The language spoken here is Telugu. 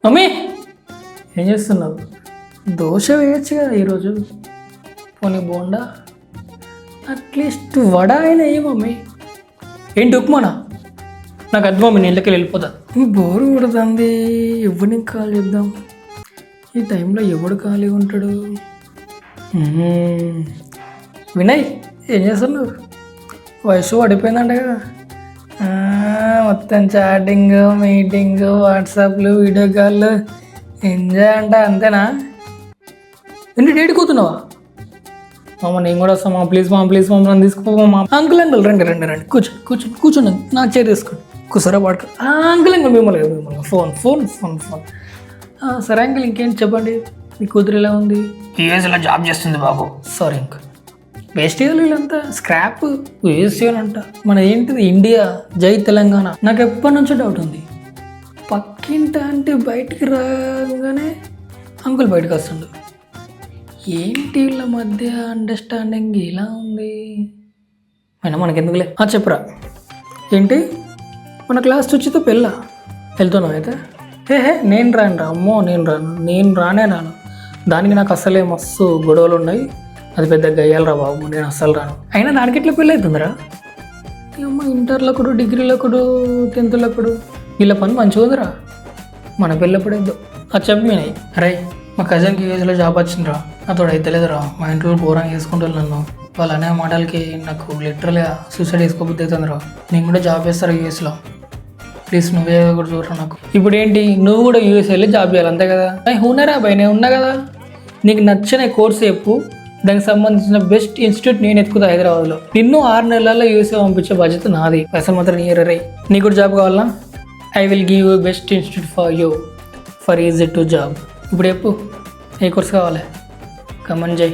మమ్మీ ఏం చేస్తున్నావు? దోశ వేయచ్చు కదా ఈరోజు. పోనీ బోండా, అట్లీస్ట్ వడ అయినా ఏ మమ్మీ. ఏంటి ఉప్మానా? నాకు అర్థం మమ్మీ, నేను ఇళ్ళకి వెళ్ళిపోతా. బోరు కొడుతుంది, ఎవరిని కాల్ చేద్దాం? ఈ టైంలో ఎవడు ఖాళీగా ఉంటాడు? వినయ్ ఏం చేస్తున్నావు? వయసు పడిపోయిందంట కదా. మొత్తం చాటింగ్, మీటింగ్, వాట్సాప్లు, వీడియో కాల్, ఎంజాయ్ అంట, అంతేనా? ఏంటి డేట్ కూతున్నావా? మామ నేను కూడా వస్తాం, ప్లీజ్ నన్ను తీసుకుపోమా. అంకుల్ రండి కూర్చోండి, నా చైర్ తీసుకోండి, కూర్చోరా పడుకో. అంకుల్ మిమ్మల్ని ఫోన్. సరే అంకుల్, ఇంకేంటి చెప్పండి. మీ కూతురు ఎలా ఉంది? యూఎస్లో జాబ్ చేస్తుంది బాబు. సారీ అంకుల్, వేస్ట్ వీళ్ళంతా స్క్రాప్. యూఎస్ఏనంట, మన ఏంటిది ఇండియా, జై తెలంగాణ. నాకు ఎప్పటి నుంచో డౌట్ ఉంది. పక్కింట అంటే బయటికి రాగానే అంకుల్ బయటకు వస్తుండు. ఏంటి వీళ్ళ మధ్య అండర్స్టాండింగ్ ఇలా ఉంది? అయినా మనకెందుకులే. చెప్పురా. ఏంటి మన క్లాస్ వచ్చేతో పెళ్ళా? వెళ్తున్నావు అయితే? నేను రాను. అమ్మో నేను రాను. దానికి నాకు అసలే మస్తు గొడవలు ఉన్నాయి. అది పెద్ద గయ్యాలరా బాబు, నేను అస్సలు రాను. అయినా దానికి ఎట్లా పెళ్ళి అవుతుందిరా? అమ్మ, ఇంటర్లో కూడా, డిగ్రీలో కూడా, 10th కూడా వీళ్ళ పని మంచిగా ఉందిరా. మన పెళ్ళప్పుడేద్దు. చెప్పి వినయ్, అరే మా కజిన్కి యూఎస్లో జాబ్ వచ్చిందిరా, నాతో అయితేలేదురా. మా ఇంట్లో ఘోరంగా చేసుకుంటారు నన్ను. వాళ్ళు అనే మాటలకి నాకు లిటరల్గా సూసైడ్ చేసుకోబుద్ధి అవుతుందిరా. నేను కూడా జాబ్ చేస్తారా యూఎస్లో, ప్లీజ్ నువ్వే కూడా చూడరా నాకు. ఇప్పుడు ఏంటి, నువ్వు కూడా యూఎస్ వెళ్ళి జాబ్ చేయాలి అంతే కదా? ఉన్నారా బాయ్, నేను ఉన్నా కదా. నీకు నచ్చిన కోర్స్ చెప్పు, దానికి సంబంధించిన బెస్ట్ ఇన్స్టిట్యూట్ నేను ఎత్తుకుతా హైదరాబాద్లో. నిన్ను 6 నెలల్లో యూఎస్ఏ పంపించే బాధ్యత నాది. పైసలు మాత్రం నీ రై. నీకు కూడా జాబ్ కావాలా? I will give you best institute for you for easy to job. ఇప్పుడు చెప్పు, ఏ కోర్స్ కావాలి? కమన్ జై.